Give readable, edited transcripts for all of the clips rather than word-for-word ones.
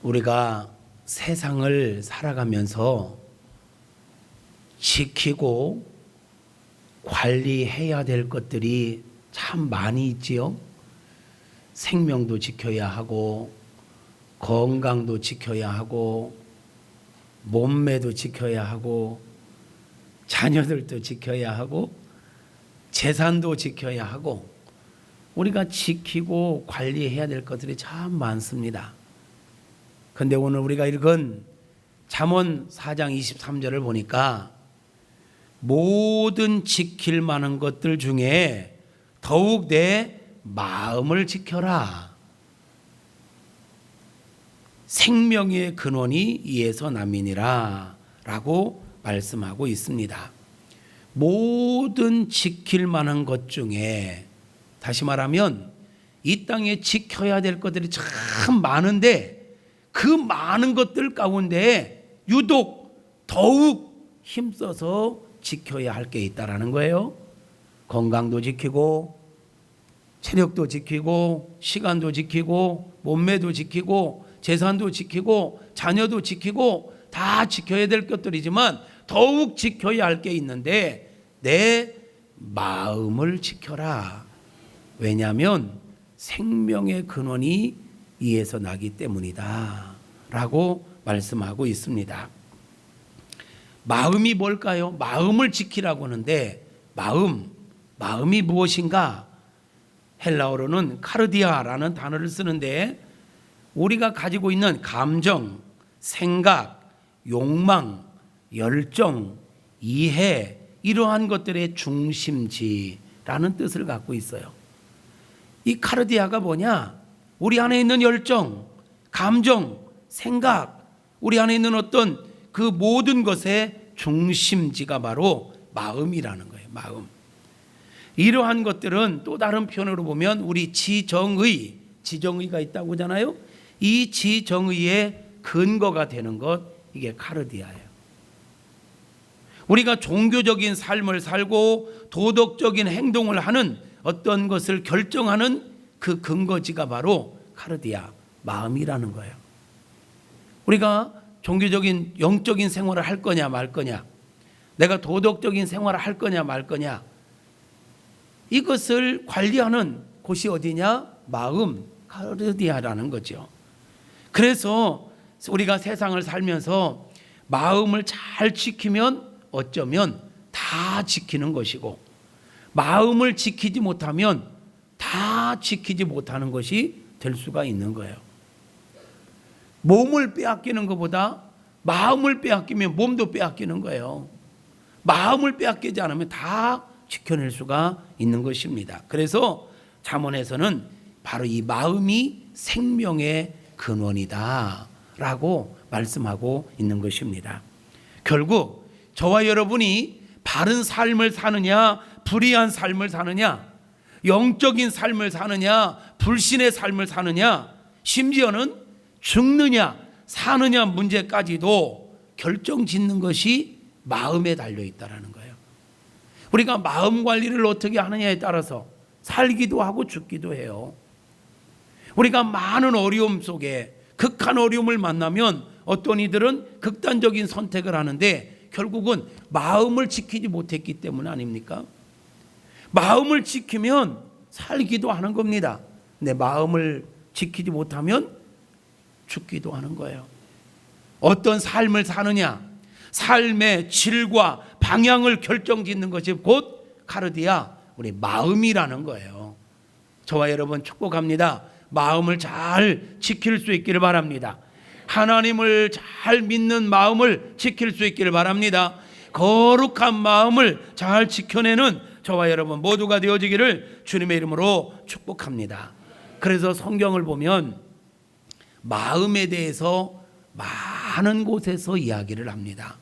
우리가 세상을 살아가면서 지키고 관리해야 될 것들이 참 많이 있지요. 생명도 지켜야 하고 건강도 지켜야 하고 몸매도 지켜야 하고 자녀들도 지켜야 하고 재산도 지켜야 하고 우리가 지키고 관리해야 될 것들이 참 많습니다. 그런데 오늘 우리가 읽은 잠언 4장 23절을 보니까 모든 지킬 만한 것들 중에 더욱 내 마음을 지켜라. 생명의 근원이 이에서 남이니라 라고 말씀하고 있습니다. 모든 지킬 만한 것 중에, 다시 말하면 이 땅에 지켜야 될 것들이 참 많은데 그 많은 것들 가운데 유독 더욱 힘써서 지켜야 할 게 있다라는 거예요. 건강도 지키고 체력도 지키고 시간도 지키고 몸매도 지키고 재산도 지키고 자녀도 지키고 다 지켜야 될 것들이지만 더욱 지켜야 할 게 있는데 내 마음을 지켜라. 왜냐하면 생명의 근원이 이에서 나기 때문이다 라고 말씀하고 있습니다. 마음이 뭘까요? 마음을 지키라고 하는데 마음이 무엇인가? 헬라어로는 카르디아라는 단어를 쓰는데 우리가 가지고 있는 감정, 생각, 욕망, 열정, 이해 이러한 것들의 중심지라는 뜻을 갖고 있어요. 이 카르디아가 뭐냐? 우리 안에 있는 열정, 감정, 생각, 우리 안에 있는 어떤 그 모든 것의 중심지가 바로 마음이라는 거예요. 마음. 이러한 것들은 또 다른 표현으로 보면 우리 지정의가 있다고 하잖아요. 이 지정의의 근거가 되는 것, 이게 카르디아예요. 우리가 종교적인 삶을 살고 도덕적인 행동을 하는 어떤 것을 결정하는 그 근거지가 바로 카르디아, 마음이라는 거예요. 우리가 종교적인 영적인 생활을 할 거냐 말 거냐, 내가 도덕적인 생활을 할 거냐 말 거냐, 이것을 관리하는 곳이 어디냐? 마음, 카르디아라는 거죠. 그래서 우리가 세상을 살면서 마음을 잘 지키면 어쩌면 다 지키는 것이고, 마음을 지키지 못하면 다 지키지 못하는 것이 될 수가 있는 거예요. 몸을 빼앗기는 것보다 마음을 빼앗기면 몸도 빼앗기는 거예요. 마음을 빼앗기지 않으면 다 지켜낼 수가 있는 것입니다. 그래서 잠언에서는 바로 이 마음이 생명의 근원이다 라고 말씀하고 있는 것입니다. 결국 저와 여러분이 바른 삶을 사느냐 불의한 삶을 사느냐, 영적인 삶을 사느냐 불신의 삶을 사느냐, 심지어는 죽느냐 사느냐 문제까지도 결정짓는 것이 마음에 달려있다는 거예요. 우리가 마음 관리를 어떻게 하느냐에 따라서 살기도 하고 죽기도 해요. 우리가 많은 어려움 속에 극한 어려움을 만나면 어떤 이들은 극단적인 선택을 하는데 결국은 마음을 지키지 못했기 때문 아닙니까? 마음을 지키면 살기도 하는 겁니다. 내 마음을 지키지 못하면 죽기도 하는 거예요. 어떤 삶을 사느냐, 삶의 질과 방향을 결정짓는 것이 곧 카르디아, 우리 마음이라는 거예요. 저와 여러분 축복합니다. 마음을 잘 지킬 수 있기를 바랍니다. 하나님을 잘 믿는 마음을 지킬 수 있기를 바랍니다. 거룩한 마음을 잘 지켜내는 저와 여러분 모두가 되어지기를 주님의 이름으로 축복합니다. 그래서 성경을 보면 마음에 대해서 많은 곳에서 이야기를 합니다.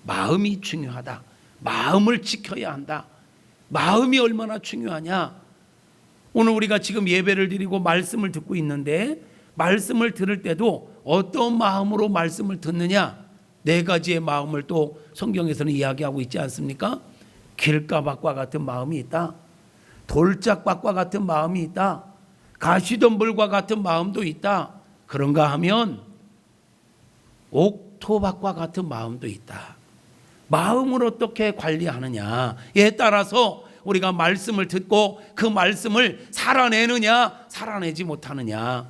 마음이 중요하다. 마음을 지켜야 한다. 마음이 얼마나 중요하냐. 오늘 우리가 지금 예배를 드리고 말씀을 듣고 있는데 말씀을 들을 때도 어떤 마음으로 말씀을 듣느냐, 4가지의 마음을 또 성경에서는 이야기하고 있지 않습니까? 길가밭과 같은 마음이 있다. 돌짝밭과 같은 마음이 있다. 가시덤불과 같은 마음도 있다. 그런가 하면 옥토밭과 같은 마음도 있다. 마음을 어떻게 관리하느냐에 따라서 우리가 말씀을 듣고 그 말씀을 살아내느냐 살아내지 못하느냐.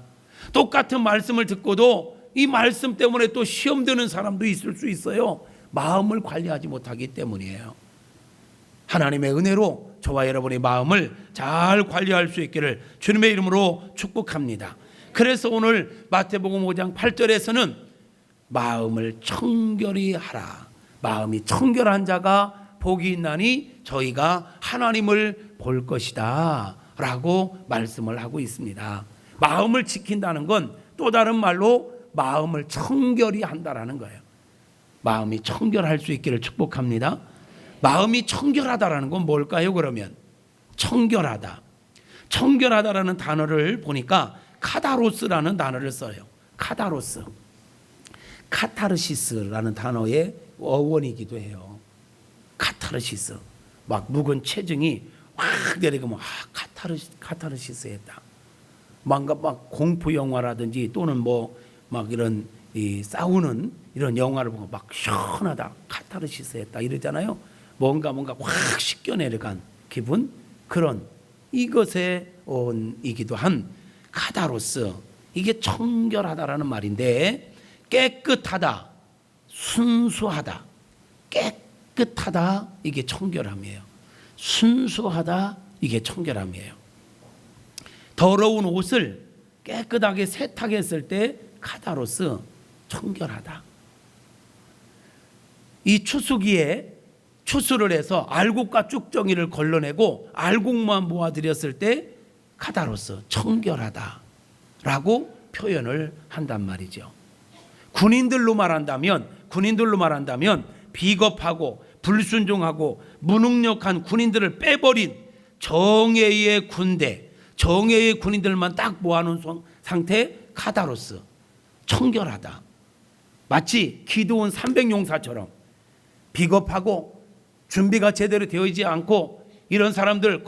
똑같은 말씀을 듣고도 이 말씀 때문에 또 시험 드는 사람도 있을 수 있어요. 마음을 관리하지 못하기 때문이에요. 하나님의 은혜로 저와 여러분의 마음을 잘 관리할 수 있기를 주님의 이름으로 축복합니다. 그래서 오늘 마태복음 5장 8절에서는 마음을 청결히 하라. 마음이 청결한 자가 복이 있나니 저희가 하나님을 볼 것이다 라고 말씀을 하고 있습니다. 마음을 지킨다는 건 또 다른 말로 마음을 청결히 한다라는 거예요. 마음이 청결할 수 있기를 축복합니다. 마음이 청결하다라는 건 뭘까요? 그러면 청결하다. 청결하다라는 단어를 보니까 카다로스라는 단어를 써요. 카다로스. 카타르시스라는 단어의 어원이기도 해요. 카타르시스. 막 묵은 체증이 확 내려가면 카타르시스 했다. 막 공포 영화라든지 또는 뭐 막 이런 싸우는 이런 영화를 보고 막 시원하다. 카타르시스 했다 이러잖아요. 뭔가 확 씻겨 내려간 기분, 그런 이것의 이기도 한 카다로스. 이게 청결하다라는 말인데, 깨끗하다, 순수하다, 깨끗하다, 이게 청결함이에요. 순수하다, 이게 청결함이에요. 더러운 옷을 깨끗하게 세탁했을 때 카다로스, 청결하다. 이 추수기에 추수를 해서 알곡과 쭉정이를 걸러내고 알곡만 모아드렸을 때 카다로스, 청결하다라고 표현을 한단 말이죠. 군인들로 말한다면 비겁하고 불순종하고 무능력한 군인들을 빼버린 정예의 군대, 정예의 군인들만 딱 모아놓은 상태, 카다로스, 청결하다. 마치 기드온 300용사처럼 비겁하고 준비가 제대로 되어 있지 않고 이런 사람들,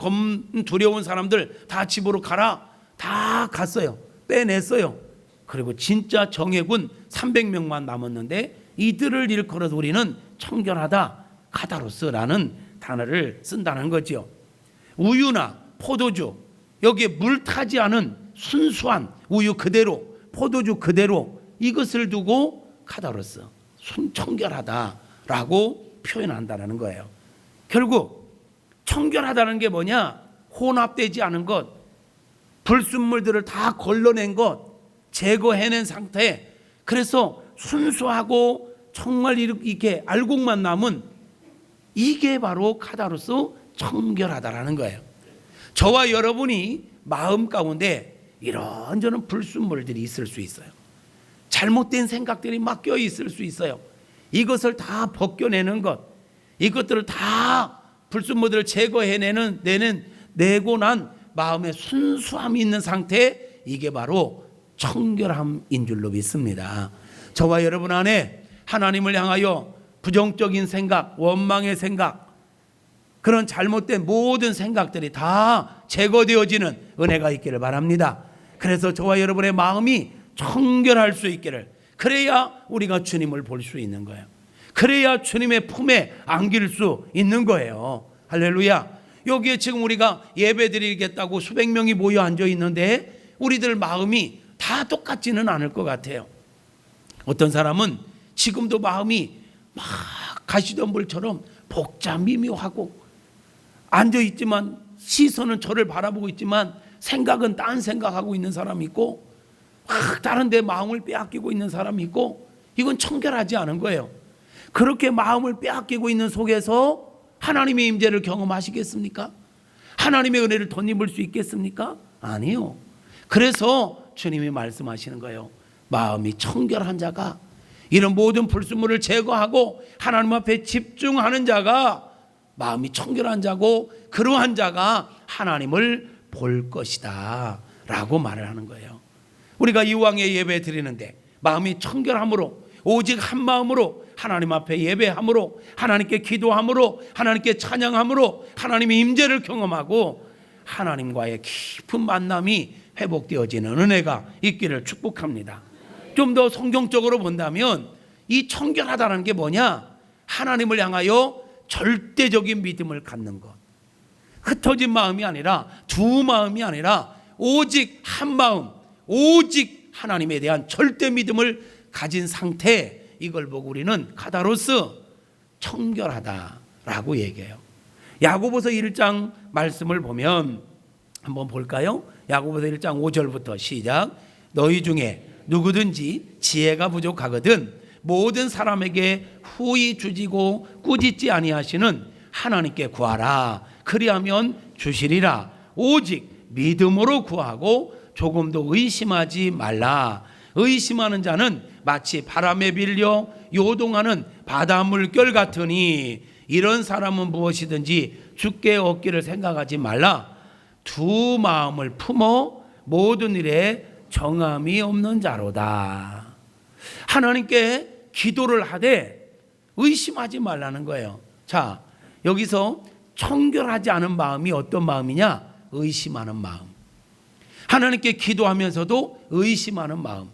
두려운 사람들 다 집으로 가라. 다 갔어요. 빼냈어요. 그리고 진짜 정예군 300명만 남았는데 이들을 일컬어서 우리는 청결하다, 카다로스라는 단어를 쓴다는 거죠. 우유나 포도주, 여기에 물 타지 않은 순수한 우유 그대로, 포도주 그대로, 이것을 두고 카다로스, 청결하다라고 표현한다는 거예요. 결국 청결하다는 게 뭐냐? 혼합되지 않은 것, 불순물들을 다 걸러낸 것, 제거해낸 상태. 그래서 순수하고 정말 이렇게 알곡만 남은, 이게 바로 카다로스, 청결하다라는 거예요. 저와 여러분이 마음 가운데 이런저런 불순물들이 있을 수 있어요. 잘못된 생각들이 막 껴 있을 수 있어요. 이것을 다 벗겨내는 것, 이것들을 다 불순물들을 내고 난 마음의 순수함이 있는 상태, 이게 바로 청결함인 줄로 믿습니다. 저와 여러분 안에 하나님을 향하여 부정적인 생각, 원망의 생각, 그런 잘못된 모든 생각들이 다 제거되어지는 은혜가 있기를 바랍니다. 그래서 저와 여러분의 마음이 청결할 수 있기를, 그래야 우리가 주님을 볼 수 있는 거예요. 그래야 주님의 품에 안길 수 있는 거예요. 할렐루야. 여기에 지금 우리가 예배 드리겠다고 수백 명이 모여 앉아 있는데 우리들 마음이 다 똑같지는 않을 것 같아요. 어떤 사람은 지금도 마음이 막 가시덤불처럼 복잡 미묘하고 앉아 있지만 시선은 저를 바라보고 있지만 생각은 딴 생각하고 있는 사람이 있고, 막 다른 데 마음을 빼앗기고 있는 사람이 있고, 이건 청결하지 않은 거예요. 그렇게 마음을 빼앗기고 있는 속에서 하나님의 임재를 경험하시겠습니까? 하나님의 은혜를 덧입을 수 있겠습니까? 아니요. 그래서 주님이 말씀하시는 거예요. 마음이 청결한 자가, 이런 모든 불순물을 제거하고 하나님 앞에 집중하는 자가 마음이 청결한 자고, 그러한 자가 하나님을 볼 것이다 라고 말을 하는 거예요. 우리가 이왕에 예배 드리는데 마음이 청결함으로, 오직 한 마음으로 하나님 앞에 예배함으로, 하나님께 기도함으로, 하나님께 찬양함으로 하나님의 임재를 경험하고 하나님과의 깊은 만남이 회복되어지는 은혜가 있기를 축복합니다. 좀 더 성경적으로 본다면 이 청결하다는 게 뭐냐? 하나님을 향하여 절대적인 믿음을 갖는 것. 흩어진 마음이 아니라 두 마음이 아니라 오직 한 마음, 오직 하나님에 대한 절대 믿음을 가진 상태, 이걸 보고 우리는 카다로스, 청결하다라고 얘기해요. 야고보서 1장 말씀을 보면 한번 볼까요? 야고보서 1장 5절부터 시작. 너희 중에 누구든지 지혜가 부족하거든 모든 사람에게 후히 주지고 꾸짖지 아니하시는 하나님께 구하라. 그리하면 주시리라. 오직 믿음으로 구하고 조금도 의심하지 말라. 의심하는 자는 마치 바람에 빌려 요동하는 바다 물결 같으니 이런 사람은 무엇이든지 주께 얻기를 생각하지 말라. 두 마음을 품어 모든 일에 정함이 없는 자로다. 하나님께 기도를 하되 의심하지 말라는 거예요. 자, 여기서 청결하지 않은 마음이 어떤 마음이냐? 의심하는 마음. 하나님께 기도하면서도 의심하는 마음.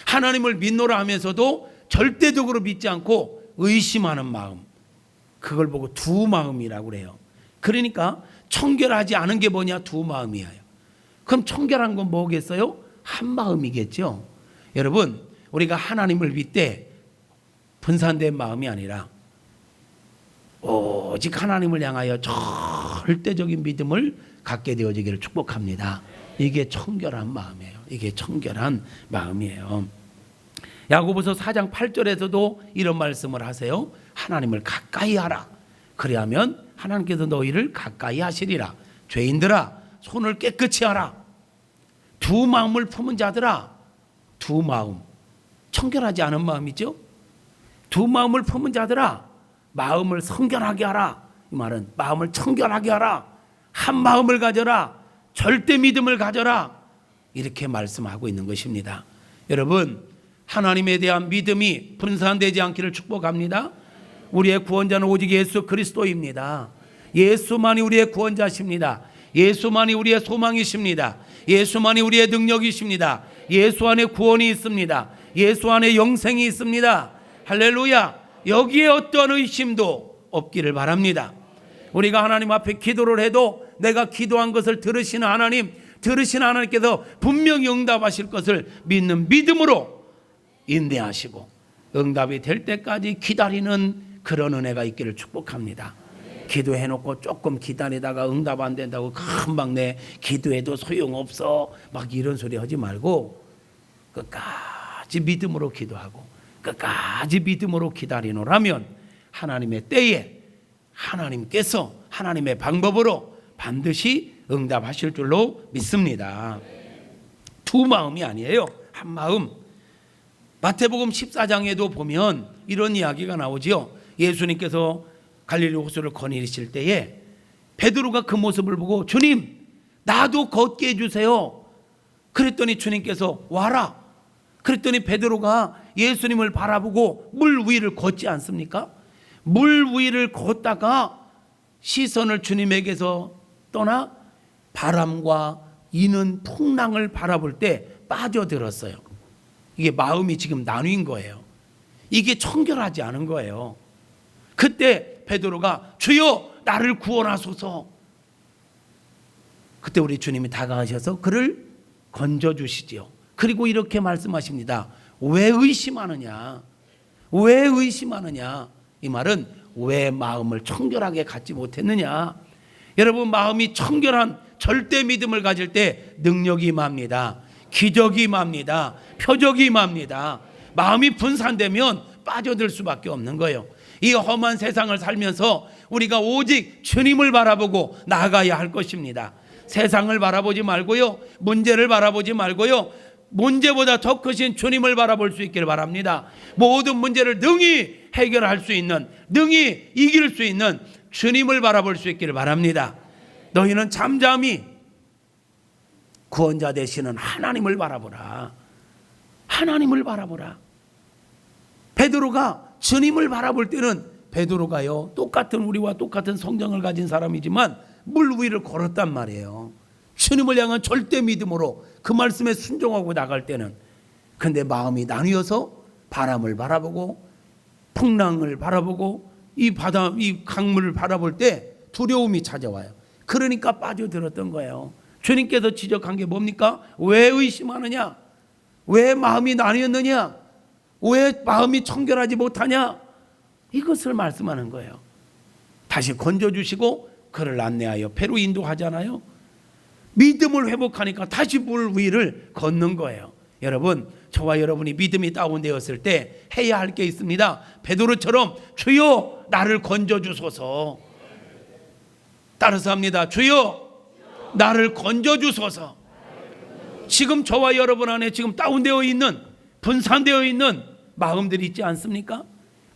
하나님을 믿노라 하면서도 절대적으로 믿지 않고 의심하는 마음. 그걸 보고 두 마음이라고 그래요. 그러니까 청결하지 않은 게 뭐냐? 두 마음이에요. 그럼 청결한 건 뭐겠어요? 한 마음이겠죠. 여러분, 우리가 하나님을 믿되 분산된 마음이 아니라 오직 하나님을 향하여 절대적인 믿음을 갖게 되어지기를 축복합니다. 이게 청결한 마음이에요. 이게 청결한 마음이에요. 야고보서 4장 8절에서도 이런 말씀을 하세요. 하나님을 가까이 하라. 그리하면 하나님께서 너희를 가까이 하시리라. 죄인들아, 손을 깨끗이 하라. 두 마음을 품은 자들아, 두 마음. 청결하지 않은 마음이죠. 두 마음을 품은 자들아, 마음을 성결하게 하라. 이 말은 마음을 청결하게 하라. 한 마음을 가져라. 절대 믿음을 가져라. 이렇게 말씀하고 있는 것입니다. 여러분, 하나님에 대한 믿음이 분산되지 않기를 축복합니다. 우리의 구원자는 오직 예수 그리스도입니다. 예수만이 우리의 구원자십니다. 예수만이 우리의 소망이십니다. 예수만이 우리의 능력이십니다. 예수 안에 구원이 있습니다. 예수 안에 영생이 있습니다. 할렐루야. 여기에 어떤 의심도 없기를 바랍니다. 우리가 하나님 앞에 기도를 해도 내가 기도한 것을 들으시는 하나님께서 분명히 응답하실 것을 믿는 믿음으로 인내하시고 응답이 될 때까지 기다리는 그런 은혜가 있기를 축복합니다. 기도해놓고 조금 기다리다가 응답 안 된다고 금방 내 기도해도 소용없어 막 이런 소리 하지 말고 끝까지 믿음으로 기도하고 끝까지 믿음으로 기다리노라면 하나님의 때에 하나님께서 하나님의 방법으로 반드시 응답하실 줄로 믿습니다. 두 마음이 아니에요. 한 마음. 마태복음 14장에도 보면 이런 이야기가 나오지요. 예수님께서 갈릴리 호수를 거니실 때에 베드로가 그 모습을 보고 주님, 나도 걷게 해주세요. 그랬더니 주님께서 와라. 그랬더니 베드로가 예수님을 바라보고 물 위를 걷지 않습니까? 물 위를 걷다가 시선을 주님에게서 떠나 바람과 이는 풍랑을 바라볼 때 빠져들었어요. 이게 마음이 지금 나뉜 거예요. 이게 청결하지 않은 거예요. 그때 베드로가 주여 나를 구원하소서. 그때 우리 주님이 다가가셔서 그를 건져주시지요. 그리고 이렇게 말씀하십니다. 왜 의심하느냐? 왜 의심하느냐? 이 말은 왜 마음을 청결하게 갖지 못했느냐? 여러분, 마음이 청결한 절대 믿음을 가질 때 능력이 임합니다. 기적이 임합니다. 표적이 임합니다. 마음이 분산되면 빠져들 수밖에 없는 거예요. 이 험한 세상을 살면서 우리가 오직 주님을 바라보고 나아가야 할 것입니다. 세상을 바라보지 말고요, 문제를 바라보지 말고요, 문제보다 더 크신 주님을 바라볼 수 있기를 바랍니다. 모든 문제를 능히 해결할 수 있는, 능히 이길 수 있는 주님을 바라볼 수 있기를 바랍니다. 너희는 잠잠히 구원자 되시는 하나님을 바라보라. 하나님을 바라보라. 베드로가 주님을 바라볼 때는 베드로가요, 똑같은 우리와 똑같은 성정을 가진 사람이지만 물 위를 걸었단 말이에요. 주님을 향한 절대 믿음으로 그 말씀에 순종하고 나갈 때는. 근데 마음이 나뉘어서 바람을 바라보고 풍랑을 바라보고 이 바다, 이 강물을 바라볼 때 두려움이 찾아와요. 그러니까 빠져들었던 거예요. 주님께서 지적한 게 뭡니까? 왜 의심하느냐? 왜 마음이 나뉘었느냐? 왜 마음이 청결하지 못하냐? 이것을 말씀하는 거예요. 다시 건져주시고 그를 안내하여 배로 인도하잖아요. 믿음을 회복하니까 다시 물 위를 걷는 거예요. 여러분, 저와 여러분이 믿음이 다운되었을 때 해야 할 게 있습니다. 베드로처럼 주여 나를 건져주소서. 따라서 합니다. 주여 나를 건져주소서. 지금 저와 여러분 안에 지금 다운되어 있는, 분산되어 있는 마음들이 있지 않습니까?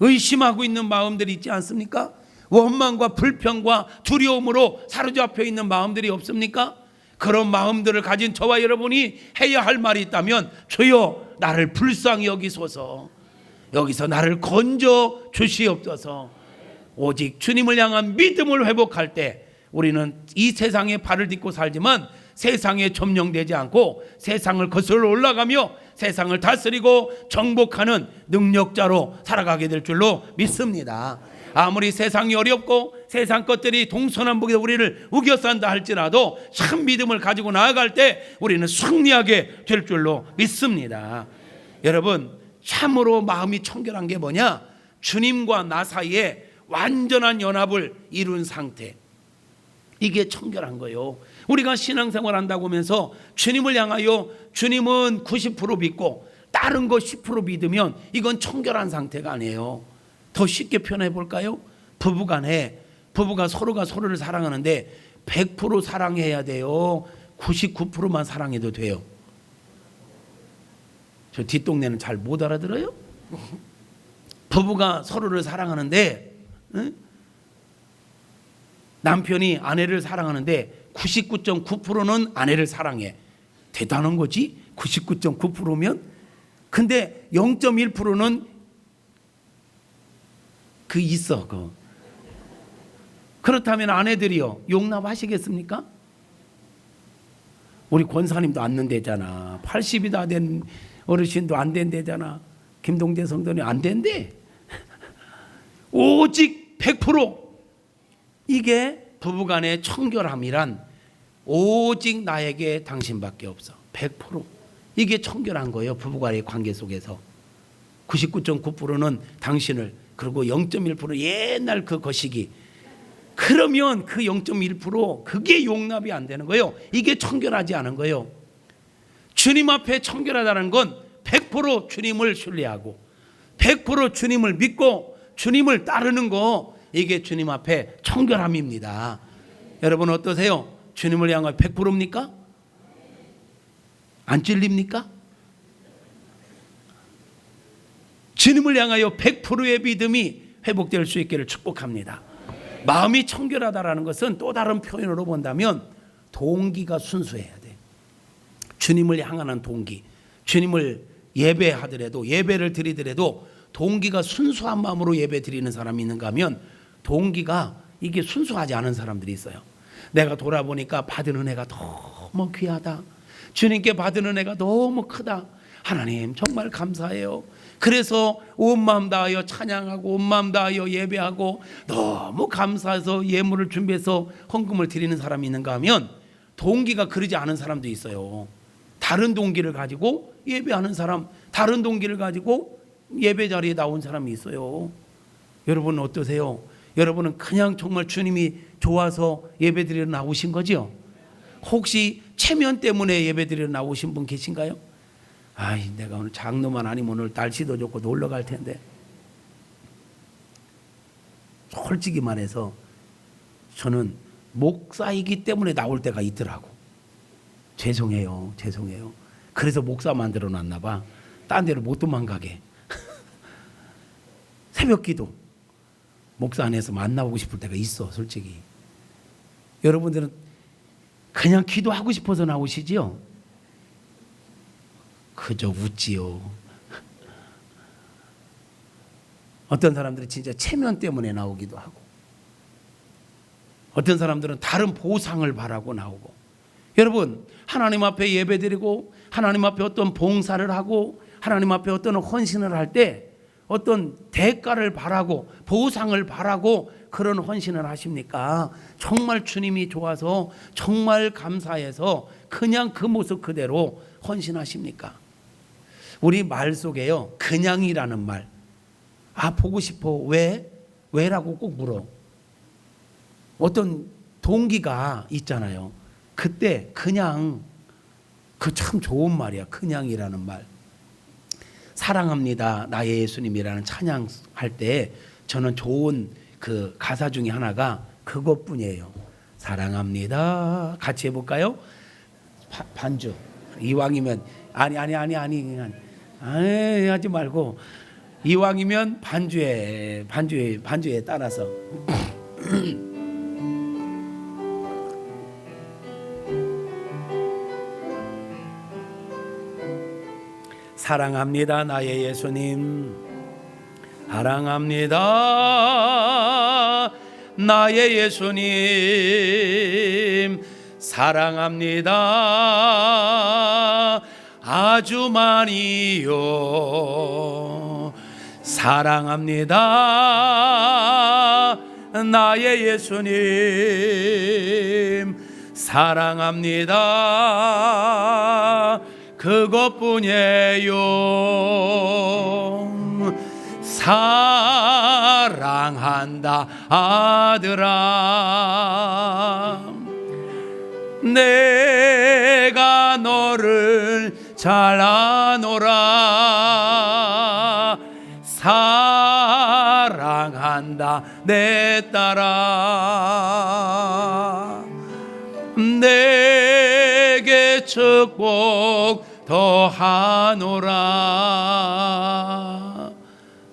의심하고 있는 마음들이 있지 않습니까? 원망과 불평과 두려움으로 사로잡혀 있는 마음들이 없습니까? 그런 마음들을 가진 저와 여러분이 해야 할 말이 있다면 주여 나를 불쌍히 여기소서. 여기서 나를 건져 주시옵소서. 오직 주님을 향한 믿음을 회복할 때 우리는 이 세상에 발을 딛고 살지만 세상에 점령되지 않고 세상을 거슬러 올라가며 세상을 다스리고 정복하는 능력자로 살아가게 될 줄로 믿습니다. 아무리 세상이 어렵고 세상 것들이 동서남북에서 우리를 우겨싼다 할지라도 참 믿음을 가지고 나아갈 때 우리는 승리하게 될 줄로 믿습니다. 여러분, 참으로 마음이 청결한 게 뭐냐? 주님과 나 사이에 완전한 연합을 이룬 상태, 이게 청결한 거예요. 우리가 신앙생활 한다고 하면서 주님을 향하여 주님은 90% 믿고 다른 거 10% 믿으면 이건 청결한 상태가 아니에요. 더 쉽게 표현해 볼까요? 부부가 서로가 서로를 사랑하는데 100% 사랑해야 돼요? 99%만 사랑해도 돼요? 저 뒷동네는 잘 못 알아들어요? 부부가 서로를 사랑하는데 남편이 아내를 사랑하는데 99.9%는 아내를 사랑해. 대단한 거지? 99.9%면? 근데 0.1%는 있어. 그렇다면 아내들이요, 용납하시겠습니까? 우리 권사님도 안 된대잖아. 80이 다 된 어르신도 안 된대잖아. 김동재 성도님 안 된대. 오직 100%. 이게 부부간의 청결함이란 오직 나에게 당신밖에 없어. 100%. 이게 청결한 거예요. 부부간의 관계 속에서 99.9%는 당신을, 그리고 0.1% 옛날 그 거시기. 그러면 그 0.1% 그게 용납이 안 되는 거예요. 이게 청결하지 않은 거예요. 주님 앞에 청결하다는 건 100% 주님을 신뢰하고 100% 주님을 믿고 주님을 따르는 거, 이게 주님 앞에 청결함입니다. 여러분 어떠세요? 주님을 향해 100%입니까? 안 찔립니까? 주님을 향하여 100%의 믿음이 회복될 수 있기를 축복합니다. 마음이 청결하다라는 것은 또 다른 표현으로 본다면 동기가 순수해야 돼. 주님을 향하는 동기, 주님을 예배하더라도, 예배를 드리더라도 동기가 순수한 마음으로 예배 드리는 사람이 있는가 하면 동기가 이게 순수하지 않은 사람들이 있어요. 내가 돌아보니까 받은 은혜가 너무 귀하다. 주님께 받은 은혜가 너무 크다. 하나님 정말 감사해요. 그래서 온 마음 다하여 찬양하고 온 마음 다하여 예배하고 너무 감사해서 예물을 준비해서 헌금을 드리는 사람이 있는가 하면 동기가 그러지 않은 사람도 있어요. 다른 동기를 가지고 예배하는 사람, 다른 동기를 가지고 예배 자리에 나온 사람이 있어요. 여러분은 어떠세요? 여러분은 그냥 정말 주님이 좋아서 예배 드리러 나오신 거죠? 혹시 체면 때문에 예배 드리러 나오신 분 계신가요? 아이, 내가 오늘 장로만 아니면 오늘 날씨도 좋고 놀러 갈 텐데. 솔직히 말해서 저는 목사이기 때문에 나올 때가 있더라고. 죄송해요. 그래서 목사 만들어 놨나 봐. 딴 데로 못 도망가게. 새벽 기도 목사 안에서 만나보고 싶을 때가 있어. 솔직히 여러분들은 그냥 기도하고 싶어서 나오시지요? 그저 웃지요. 어떤 사람들은 진짜 체면 때문에 나오기도 하고, 어떤 사람들은 다른 보상을 바라고 나오고. 여러분, 하나님 앞에 예배드리고 하나님 앞에 어떤 봉사를 하고 하나님 앞에 어떤 헌신을 할 때 어떤 대가를 바라고 보상을 바라고 그런 헌신을 하십니까? 정말 주님이 좋아서 정말 감사해서 그냥 그 모습 그대로 헌신하십니까? 우리 말 속에요, 그냥이라는 말, 보고 싶어. 왜? 왜라고 꼭 물어. 어떤 동기가 있잖아요. 그때 그냥, 그 참 좋은 말이야. 그냥이라는 말. 사랑합니다 나의 예수님이라는 찬양할 때 저는 좋은 그 가사 중에 하나가 그것뿐이에요. 사랑합니다. 같이 해볼까요? 반주. 이왕이면 아니 하지 말고 이왕이면 반주에 따라서 사랑합니다 나의 예수님, 사랑합니다 나의 예수님, 사랑합니다 아주 많이요. 사랑합니다 나의 예수님, 사랑합니다 그것뿐이에요. 사랑한다 아들아, 내가 너를 잘 아노라. 사랑한다 내 딸아, 내게 축복 더하노라.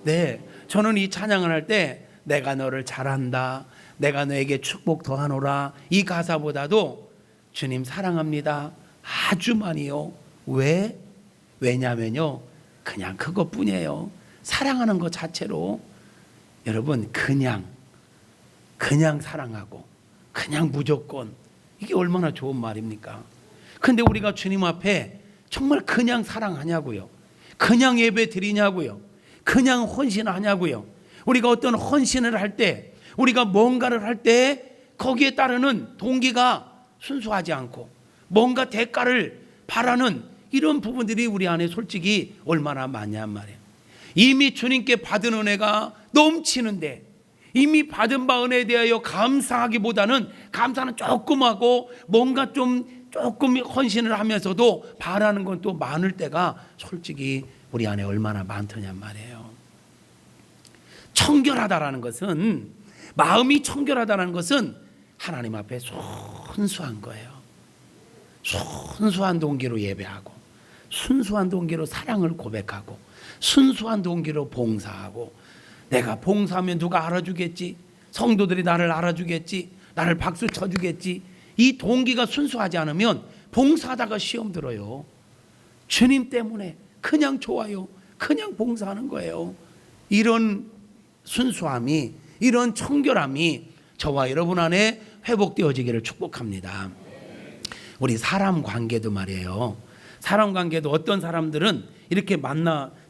네, 저는 이 찬양을 할 때 내가 너를 잘한다, 내가 너에게 축복 더하노라, 이 가사보다도 주님 사랑합니다 아주 많이요. 왜? 왜냐면요, 그냥 그것뿐이에요. 사랑하는 것 자체로 여러분 그냥 사랑하고 그냥 무조건, 이게 얼마나 좋은 말입니까? 근데 우리가 주님 앞에 정말 그냥 사랑하냐고요? 그냥 예배 드리냐고요? 그냥 헌신하냐고요? 우리가 어떤 헌신을 할 때, 우리가 뭔가를 할 때 거기에 따르는 동기가 순수하지 않고 뭔가 대가를 바라는 이런 부분들이 우리 안에 솔직히 얼마나 많냔 말이에요. 이미 주님께 받은 은혜가 넘치는데, 이미 받은 바 은혜에 대하여 감사하기보다는 감사는 조금 하고 뭔가 조금 헌신을 하면서도 바라는 건 또 많을 때가 솔직히 우리 안에 얼마나 많더냔 말이에요. 청결하다라는 것은, 마음이 청결하다는 것은 하나님 앞에 순수한 거예요. 순수한 동기로 예배하고, 순수한 동기로 사랑을 고백하고, 순수한 동기로 봉사하고, 내가 봉사하면 누가 알아주겠지, 성도들이 나를 알아주겠지, 나를 박수 쳐주겠지, 이 동기가 순수하지 않으면 봉사하다가 시험 들어요. 주님 때문에 그냥 좋아요, 그냥 봉사하는 거예요. 이런 순수함이, 이런 청결함이 저와 여러분 안에 회복되어지기를 축복합니다. 우리 사람 관계도 말이에요. 사람 관계도 어떤 사람들은 이렇게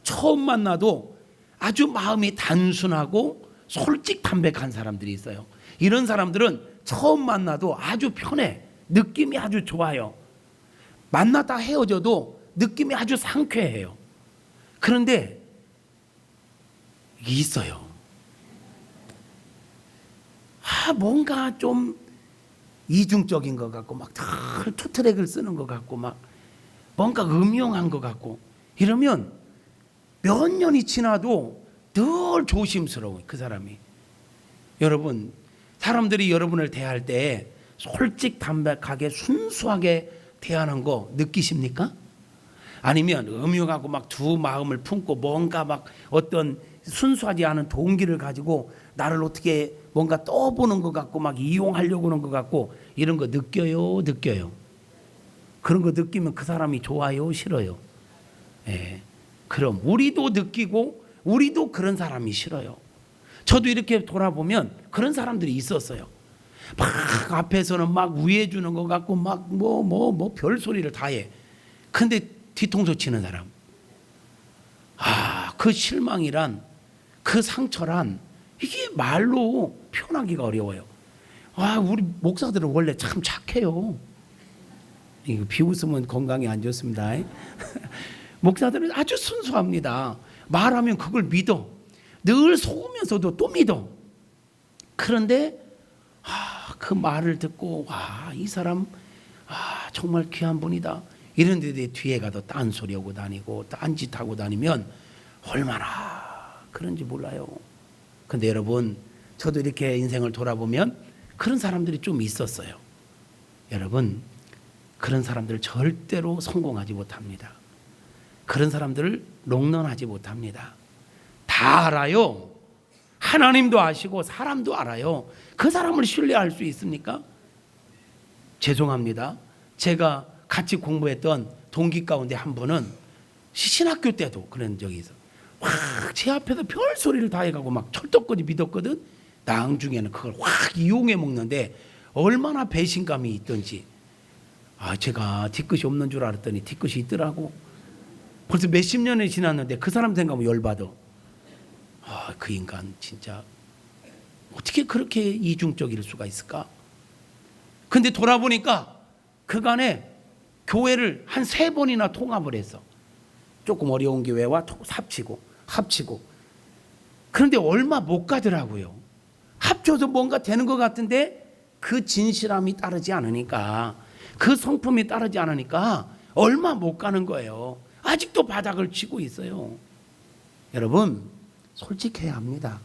처음 만나도 아주 마음이 단순하고 솔직담백한 사람들이 있어요. 이런 사람들은 처음 만나도 아주 편해, 느낌이 아주 좋아요. 만나다 헤어져도 느낌이 아주 상쾌해요. 그런데 있어요. 뭔가 좀 이중적인 것 같고, 막 투트랙을 쓰는 것 같고, 막 뭔가 음흉한 것 같고, 이러면 몇 년이 지나도 늘 조심스러워요, 그 사람이. 여러분, 사람들이 여러분을 대할 때 솔직담백하게 순수하게 대하는 거 느끼십니까? 아니면 음흉하고 막 두 마음을 품고 뭔가 막 어떤 순수하지 않은 동기를 가지고 나를 어떻게 뭔가 떠보는 것 같고 막 이용하려고 하는 것 같고, 이런 거 느껴요? 그런 거 느끼면 그 사람이 좋아요? 싫어요? 예. 그럼 우리도 느끼고 우리도 그런 사람이 싫어요. 저도 이렇게 돌아보면 그런 사람들이 있었어요. 막 앞에서는 막 위해 주는 것 같고 막 뭐 별소리를 다 해. 근데 뒤통수 치는 사람. 그 실망이란 그 상처란 이게 말로 표현하기가 어려워요. 우리 목사들은 원래 참 착해요. 이거 비웃으면 건강에 안 좋습니다. 목사들은 아주 순수합니다. 말하면 그걸 믿어. 늘 속으면서도 또 믿어. 그런데 그 말을 듣고 이 사람 정말 귀한 분이다. 이런데 뒤에 가도 딴소리 하고 다니고 딴짓 하고 다니면 얼마나 그런지 몰라요. 근데 여러분, 저도 이렇게 인생을 돌아보면 그런 사람들이 좀 있었어요. 여러분, 그런 사람들 절대로 성공하지 못합니다. 그런 사람들을 롱런하지 못합니다. 다 알아요. 하나님도 아시고 사람도 알아요. 그 사람을 신뢰할 수 있습니까? 죄송합니다. 제가 같이 공부했던 동기 가운데 한 분은 신학교 때도 그런 적이 있어. 제 앞에서 별 소리를 다 해가고 막 철떡거리 믿었거든. 나중에는 그걸 확 이용해 먹는데 얼마나 배신감이 있던지. 제가 뒤끝이 없는 줄 알았더니 뒤끝이 있더라고. 벌써 몇십 년이 지났는데 그 사람 생각하면 열받아. 그 인간 진짜 어떻게 그렇게 이중적일 수가 있을까? 근데 돌아보니까 그간에 교회를 한 3번이나 통합을 했어. 조금 어려운 교회와 합치고. 그런데 얼마 못 가더라고요. 합쳐서 뭔가 되는 것 같은데 그 진실함이 따르지 않으니까, 그 성품이 따르지 않으니까 얼마 못 가는 거예요. 아직도 바닥을 치고 있어요. 여러분, 솔직해야 합니다.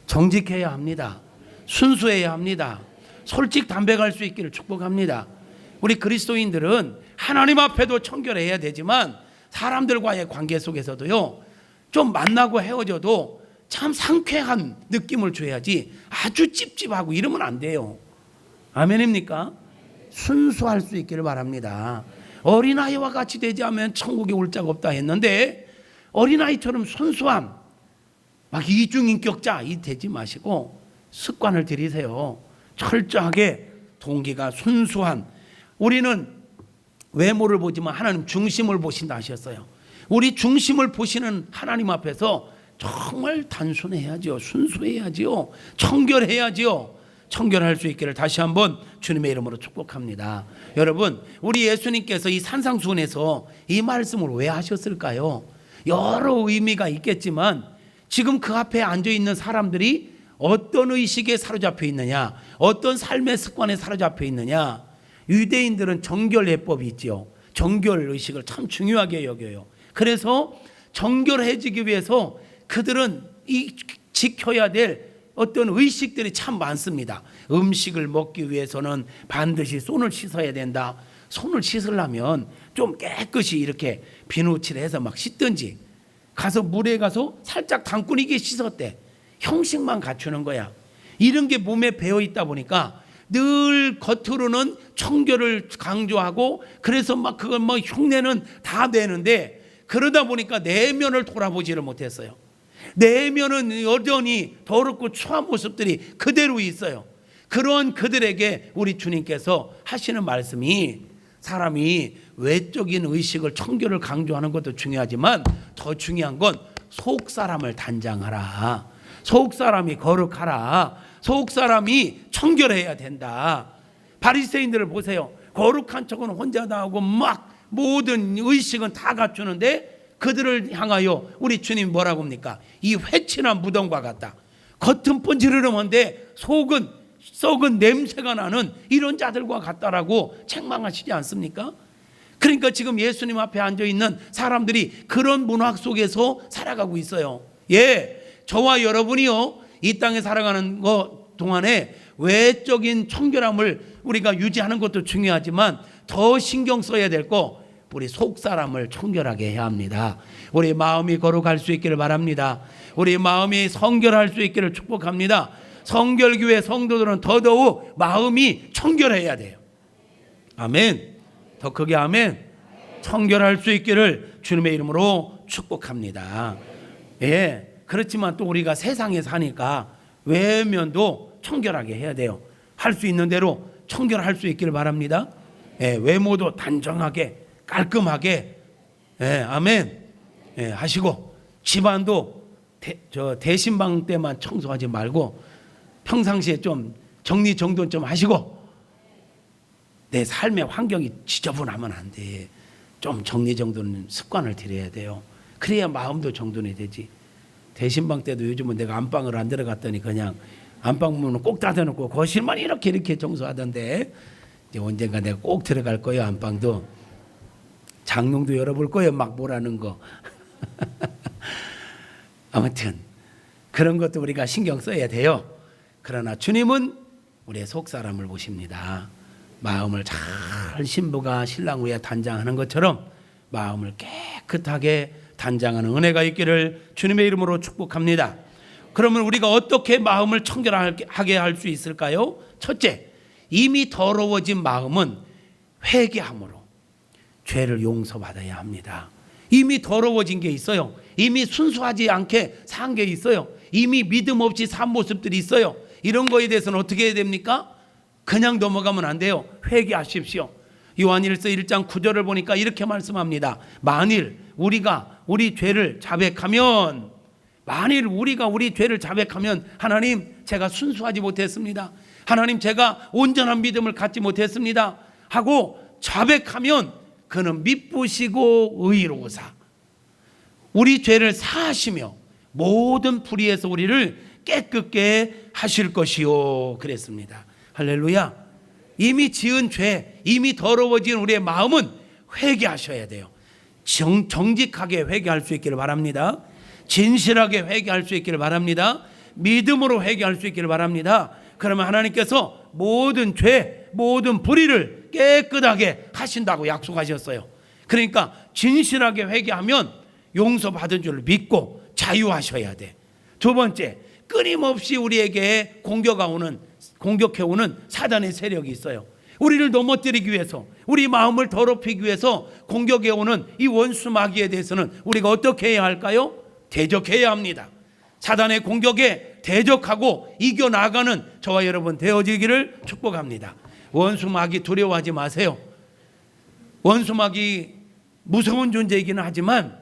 정직해야 합니다. 순수해야 합니다. 솔직 담백할 수 있기를 축복합니다. 우리 그리스도인들은 하나님 앞에도 청결해야 되지만 사람들과의 관계 속에서도요, 좀 만나고 헤어져도 참 상쾌한 느낌을 줘야지 아주 찝찝하고 이러면 안 돼요. 아멘입니까? 순수할 수 있기를 바랍니다. 어린아이와 같이 되지 않으면 천국에 올 자가 없다 했는데 어린아이처럼 순수함, 막 이중인격자 이 되지 마시고 습관을 들이세요. 철저하게 동기가 순수한, 우리는 외모를 보지만 하나님 중심을 보신다 하셨어요. 우리 중심을 보시는 하나님 앞에서 정말 단순해야죠. 순수해야죠. 청결해야죠. 청결할 수 있기를 다시 한번 주님의 이름으로 축복합니다. 여러분, 우리 예수님께서 이 산상수훈에서 이 말씀을 왜 하셨을까요? 여러 의미가 있겠지만 지금 그 앞에 앉아있는 사람들이 어떤 의식에 사로잡혀 있느냐, 어떤 삶의 습관에 사로잡혀 있느냐. 유대인들은 정결 예법이 있죠. 정결 의식을 참 중요하게 여겨요. 그래서 정결해지기 위해서 그들은 이 지켜야 될 어떤 의식들이 참 많습니다. 음식을 먹기 위해서는 반드시 손을 씻어야 된다. 손을 씻으려면 좀 깨끗이 이렇게 비누칠을 해서 막 씻든지, 가서 물에 가서 살짝 담그니게 씻었대. 형식만 갖추는 거야. 이런 게 몸에 배어 있다 보니까 늘 겉으로는 청결을 강조하고, 그래서 막 그걸 뭐 흉내는 다 내는데, 그러다 보니까 내면을 돌아보지를 못했어요. 내면은 여전히 더럽고 추한 모습들이 그대로 있어요. 그런 그들에게 우리 주님께서 하시는 말씀이, 사람이 외적인 의식을, 청결을 강조하는 것도 중요하지만 더 중요한 건 속사람을 단장하라. 속사람이 거룩하라. 속사람이 청결해야 된다. 바리새인들을 보세요. 거룩한 척은 혼자 다 하고 막 모든 의식은 다 갖추는데 그들을 향하여 우리 주님 뭐라고 합니까? 이 회친한 무덤과 같다. 겉은 번지르르한데 속은 썩은 냄새가 나는 이런 자들과 같다라고 책망하시지 않습니까? 그러니까 지금 예수님 앞에 앉아있는 사람들이 그런 문화 속에서 살아가고 있어요. 저와 여러분이요, 이 땅에 살아가는 것 동안에 외적인 청결함을 우리가 유지하는 것도 중요하지만 더 신경 써야 될 거, 우리 속사람을 청결하게 해야 합니다. 우리 마음이 거룩할 수 있기를 바랍니다. 우리 마음이 성결할 수 있기를 축복합니다. 성결교회 성도들은 더더욱 마음이 청결해야 돼요. 아멘. 더 크게 아멘. 청결할 수 있기를 주님의 이름으로 축복합니다. 그렇지만 또 우리가 세상에 사니까 외면도 청결하게 해야 돼요. 할 수 있는 대로 청결할 수 있기를 바랍니다. 외모도 단정하게 깔끔하게 아멘 하시고, 집안도 대신방 때만 청소하지 말고 평상시에 좀 정리정돈 좀 하시고, 내 삶의 환경이 지저분하면 안 돼. 좀 정리정돈 습관을 들여야 돼요. 그래야 마음도 정돈이 되지. 대신방 때도 요즘은 내가 안방을 안 들어갔더니 그냥 안방 문은 꼭 닫아놓고 거실만 이렇게 청소하던데, 이제 언젠가 내가 꼭 들어갈 거예요. 안방도 장롱도 열어볼 거예요. 막 뭐라는 거. 아무튼 그런 것도 우리가 신경 써야 돼요. 그러나 주님은 우리의 속사람을 보십니다. 마음을 잘 신부가 신랑 위에 단장하는 것처럼 마음을 깨끗하게 단장하는 은혜가 있기를 주님의 이름으로 축복합니다. 그러면 우리가 어떻게 마음을 청결하게 할 수 있을까요? 첫째, 이미 더러워진 마음은 회개함으로 죄를 용서받아야 합니다. 이미 더러워진 게 있어요. 이미 순수하지 않게 산 게 있어요. 이미 믿음 없이 산 모습들이 있어요. 이런 거에 대해서는 어떻게 해야 됩니까? 그냥 넘어가면 안 돼요. 회개하십시오. 요한일서 1장 9절을 보니까 이렇게 말씀합니다. 만일 우리가 우리 죄를 자백하면, 하나님 제가 순수하지 못했습니다. 하나님 제가 온전한 믿음을 갖지 못했습니다 하고 자백하면 그는 미쁘시고 의로우사 우리 죄를 사하시며 모든 불의에서 우리를 깨끗게 하실 것이요 그랬습니다. 할렐루야. 이미 지은 죄, 이미 더러워진 우리의 마음은 회개하셔야 돼요. 정직하게 회개할 수 있기를 바랍니다. 진실하게 회개할 수 있기를 바랍니다. 믿음으로 회개할 수 있기를 바랍니다. 그러면 하나님께서 모든 죄, 모든 불의를 깨끗하게 하신다고 약속하셨어요. 그러니까 진실하게 회개하면 용서받은 줄 믿고 자유하셔야 돼. 두 번째, 끊임없이 우리에게 공격해오는 사단의 세력이 있어요. 우리를 넘어뜨리기 위해서, 우리 마음을 더럽히기 위해서 공격해오는 이 원수 마귀에 대해서는 우리가 어떻게 해야 할까요? 대적해야 합니다. 사단의 공격에 대적하고 이겨나가는 저와 여러분 되어지기를 축복합니다. 원수 마귀 두려워하지 마세요. 원수 마귀 무서운 존재이기는 하지만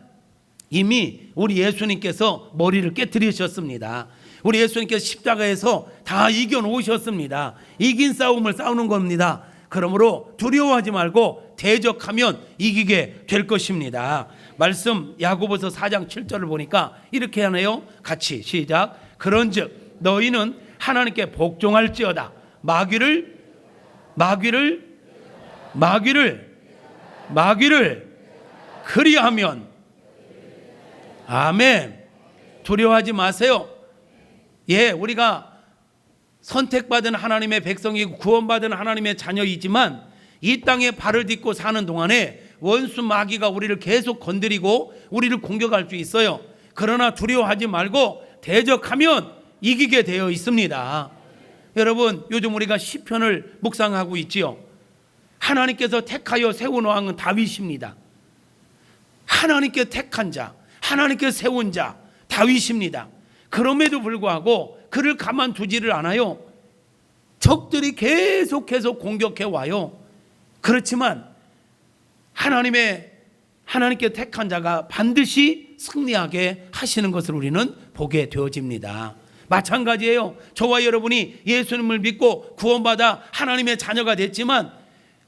이미 우리 예수님께서 머리를 깨뜨리셨습니다. 우리 예수님께서 십자가에서 다 이겨놓으셨습니다. 이긴 싸움을 싸우는 겁니다. 그러므로 두려워하지 말고 대적하면 이기게 될 것입니다. 말씀 야고보서 4장 7절을 보니까 이렇게 하네요. 같이 시작. 그런즉 너희는 하나님께 복종할지어다. 마귀를 그리하면. 아멘. 두려워하지 마세요. 예, 우리가 선택받은 하나님의 백성이고 구원받은 하나님의 자녀이지만 이 땅에 발을 딛고 사는 동안에 원수 마귀가 우리를 계속 건드리고 우리를 공격할 수 있어요. 그러나 두려워하지 말고 대적하면 이기게 되어 있습니다. 여러분, 요즘 우리가 시편을 묵상하고 있지요. 하나님께서 택하여 세운 왕은 다윗입니다. 하나님께 택한 자, 하나님께 세운 자 다윗입니다. 그럼에도 불구하고 그를 가만두지를 않아요. 적들이 계속해서 공격해 와요. 그렇지만 하나님께 택한 자가 반드시 승리하게 하시는 것을 우리는 보게 되어집니다. 마찬가지예요. 저와 여러분이 예수님을 믿고 구원받아 하나님의 자녀가 됐지만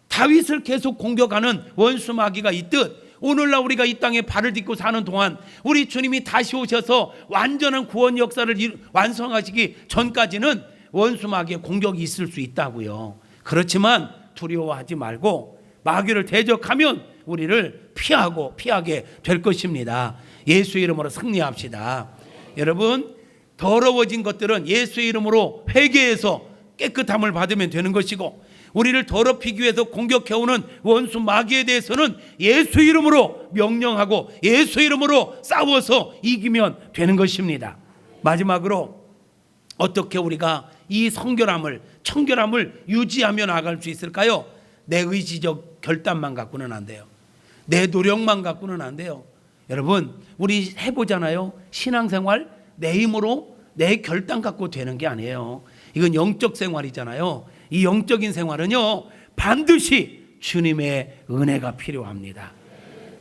다윗을 계속 공격하는 원수 마귀가 있듯 오늘날 우리가 이 땅에 발을 딛고 사는 동안 우리 주님이 다시 오셔서 완전한 구원 역사를 완성하시기 전까지는 원수 마귀의 공격이 있을 수 있다고요. 그렇지만 두려워하지 말고 마귀를 대적하면 우리를 피하게 될 것입니다. 예수 이름으로 승리합시다. 여러분, 더러워진 것들은 예수 이름으로 회개해서 깨끗함을 받으면 되는 것이고, 우리를 더럽히기 위해서 공격해오는 원수 마귀에 대해서는 예수 이름으로 명령하고 예수 이름으로 싸워서 이기면 되는 것입니다. 마지막으로 어떻게 우리가 이 청결함을 유지하며 나아갈 수 있을까요? 내 의지적 결단만 갖고는 안 돼요. 내 노력만 갖고는 안 돼요. 여러분, 우리 해보잖아요. 신앙생활 내 힘으로 내 결단 갖고 되는 게 아니에요. 이건 영적 생활이잖아요. 이 영적인 생활은요 반드시 주님의 은혜가 필요합니다.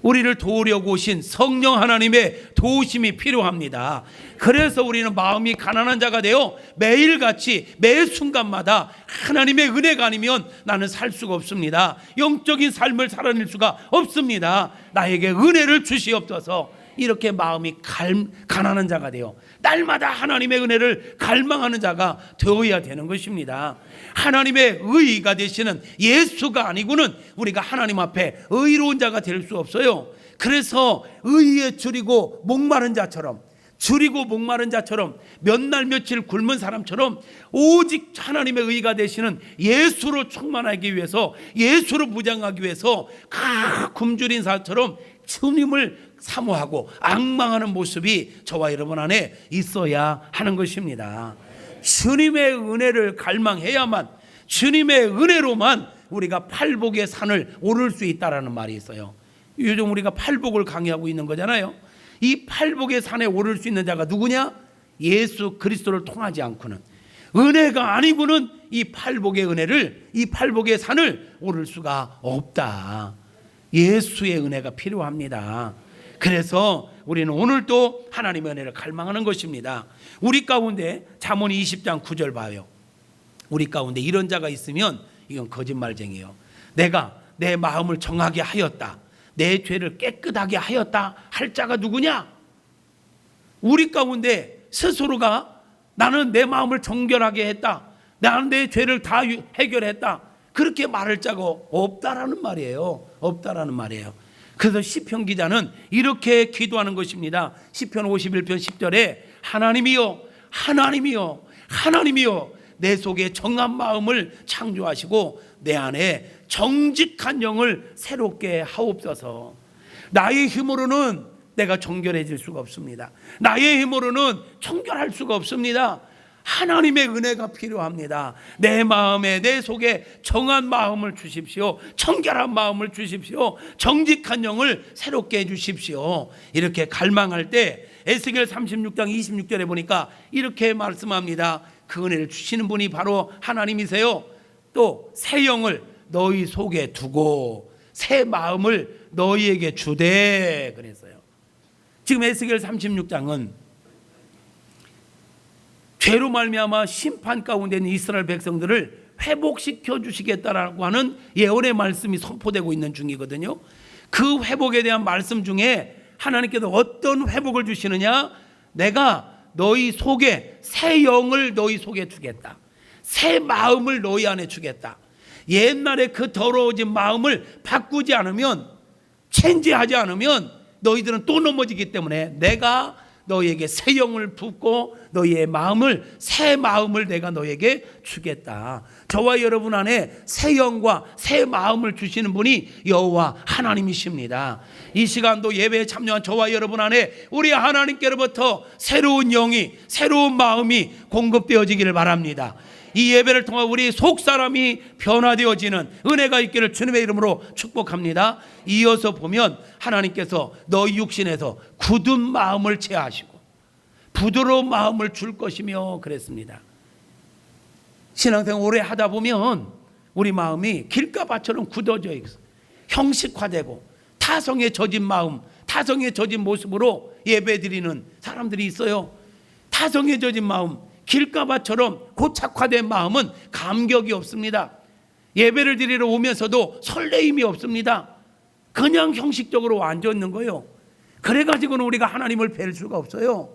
우리를 도우려고 오신 성령 하나님의 도우심이 필요합니다. 그래서 우리는 마음이 가난한 자가 되어 매일같이 매 순간마다 하나님의 은혜가 아니면 나는 살 수가 없습니다. 영적인 삶을 살아낼 수가 없습니다. 나에게 은혜를 주시옵소서. 이렇게 마음이 가난한 자가 되어 날마다 하나님의 은혜를 갈망하는 자가 되어야 되는 것입니다. 하나님의 의가 되시는 예수가 아니고는 우리가 하나님 앞에 의로운 자가 될 수 없어요. 그래서 의에 줄이고 목마른 자처럼 몇 날 며칠 굶은 사람처럼 오직 하나님의 의가 되시는 예수로 충만하기 위해서, 예수로 무장하기 위해서 굶주린 사람처럼 주님을 사모하고 앙망하는 모습이 저와 여러분 안에 있어야 하는 것입니다. 주님의 은혜를 갈망해야만, 주님의 은혜로만 우리가 팔복의 산을 오를 수 있다라는 말이 있어요. 요즘 우리가 팔복을 강의하고 있는 거잖아요. 이 팔복의 산에 오를 수 있는 자가 누구냐? 예수 그리스도를 통하지 않고는, 은혜가 아니고는 이 팔복의 은혜를, 이 팔복의 산을 오를 수가 없다. 예수의 은혜가 필요합니다. 그래서 우리는 오늘도 하나님의 은혜를 갈망하는 것입니다. 우리 가운데 잠언 20장 9절 봐요. 우리 가운데 이런 자가 있으면 이건 거짓말쟁이에요. 내가 내 마음을 정하게 하였다, 내 죄를 깨끗하게 하였다 할 자가 누구냐? 우리 가운데 스스로가 나는 내 마음을 정결하게 했다, 나는 내 죄를 다 해결했다, 그렇게 말할 자가 없다라는 말이에요. 없다라는 말이에요. 그래서 시편 기자는 이렇게 기도하는 것입니다. 시편 51편 10절에 하나님이여, 하나님이여, 하나님이여, 내 속에 정한 마음을 창조하시고 내 안에 정직한 영을 새롭게 하옵소서. 나의 힘으로는 내가 정결해질 수가 없습니다. 나의 힘으로는 정결할 수가 없습니다. 하나님의 은혜가 필요합니다. 내 마음에, 내 속에 정한 마음을 주십시오. 정결한 마음을 주십시오. 정직한 영을 새롭게 해주십시오. 이렇게 갈망할 때 에스겔 36장 26절에 보니까 이렇게 말씀합니다. 그 은혜를 주시는 분이 바로 하나님이세요. 또 새 영을 너희 속에 두고 새 마음을 너희에게 주되 그랬어요. 지금 에스겔 36장은 죄로 말미암아 심판 가운데 있는 이스라엘 백성들을 회복시켜 주시겠다라고 하는 예언의 말씀이 선포되고 있는 중이거든요. 그 회복에 대한 말씀 중에 하나님께서 어떤 회복을 주시느냐? 내가 너희 속에 새 영을 너희 속에 주겠다, 새 마음을 너희 안에 주겠다. 옛날에 그 더러워진 마음을 바꾸지 않으면, 체인지하지 않으면 너희들은 또 넘어지기 때문에 내가 너희에게 새 영을 붓고 너희의 마음을, 새 마음을 내가 너희에게 주겠다. 저와 여러분 안에 새 영과 새 마음을 주시는 분이 여호와 하나님이십니다. 이 시간도 예배에 참여한 저와 여러분 안에 우리 하나님께로부터 새로운 영이, 새로운 마음이 공급되어지기를 바랍니다. 이 예배를 통해 우리 속사람이 변화되어지는 은혜가 있기를 주님의 이름으로 축복합니다. 이어서 보면 하나님께서 너희 육신에서 굳은 마음을 제하시고 부드러운 마음을 줄 것이며 그랬습니다. 신앙생활 오래 하다 보면 우리 마음이 길가밭처럼 굳어져 있어, 형식화되고 타성에 젖은 마음, 타성에 젖은 모습으로 예배드리는 사람들이 있어요. 타성에 젖은 마음, 길가밭처럼 고착화된 마음은 감격이 없습니다. 예배를 드리러 오면서도 설레임이 없습니다. 그냥 형식적으로 앉아 있는 거예요. 그래가지고는 우리가 하나님을 뵐 수가 없어요.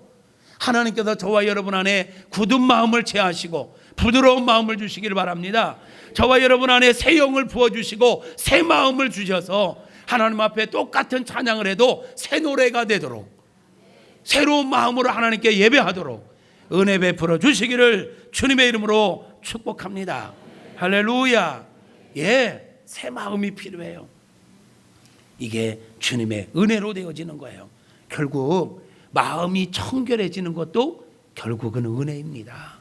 하나님께서 저와 여러분 안에 굳은 마음을 제하시고 부드러운 마음을 주시기를 바랍니다. 저와 여러분 안에 새 영을 부어주시고 새 마음을 주셔서 하나님 앞에 똑같은 찬양을 해도 새 노래가 되도록, 새로운 마음으로 하나님께 예배하도록 은혜 베풀어 주시기를 주님의 이름으로 축복합니다. 할렐루야. 예, 새 마음이 필요해요. 이게 주님의 은혜로 되어지는 거예요. 결국 마음이 청결해지는 것도 결국은 은혜입니다.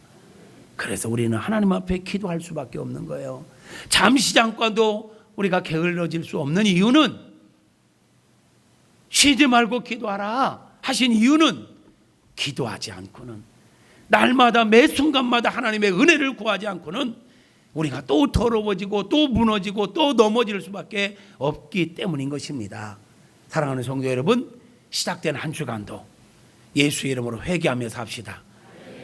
그래서 우리는 하나님 앞에 기도할 수밖에 없는 거예요. 잠시 잠깐도 우리가 게을러질 수 없는 이유는, 쉬지 말고 기도하라 하신 이유는 기도하지 않고는, 날마다 매 순간마다 하나님의 은혜를 구하지 않고는 우리가 또 더러워지고 또 무너지고 또 넘어질 수밖에 없기 때문인 것입니다. 사랑하는 성도 여러분, 시작된 한 주간도 예수 이름으로 회개하며 삽시다.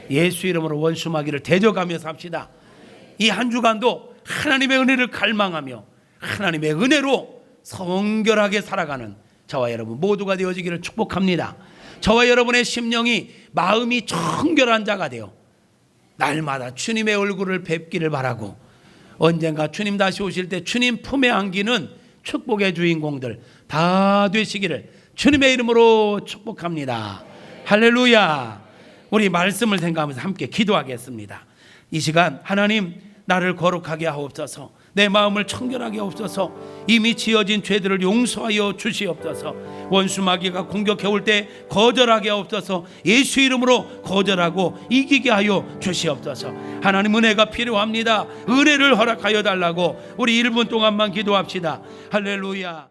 예수 이름으로 원수마귀를 대적하며 삽시다. 이 한 주간도 하나님의 은혜를 갈망하며 하나님의 은혜로 성결하게 살아가는 저와 여러분 모두가 되어지기를 축복합니다. 저와 여러분의 심령이 마음이 청결한 자가 되어 날마다 주님의 얼굴을 뵙기를 바라고, 언젠가 주님 다시 오실 때 주님 품에 안기는 축복의 주인공들 다 되시기를 주님의 이름으로 축복합니다. 할렐루야. 우리 말씀을 생각하면서 함께 기도하겠습니다. 이 시간 하나님, 나를 거룩하게 하옵소서. 내 마음을 청결하게 하옵소서. 이미 지어진 죄들을 용서하여 주시옵소서. 원수마귀가 공격해올 때 거절하게 하옵소서. 예수 이름으로 거절하고 이기게 하여 주시옵소서. 하나님, 은혜가 필요합니다. 은혜를 허락하여 달라고 우리 1분 동안만 기도합시다. 할렐루야.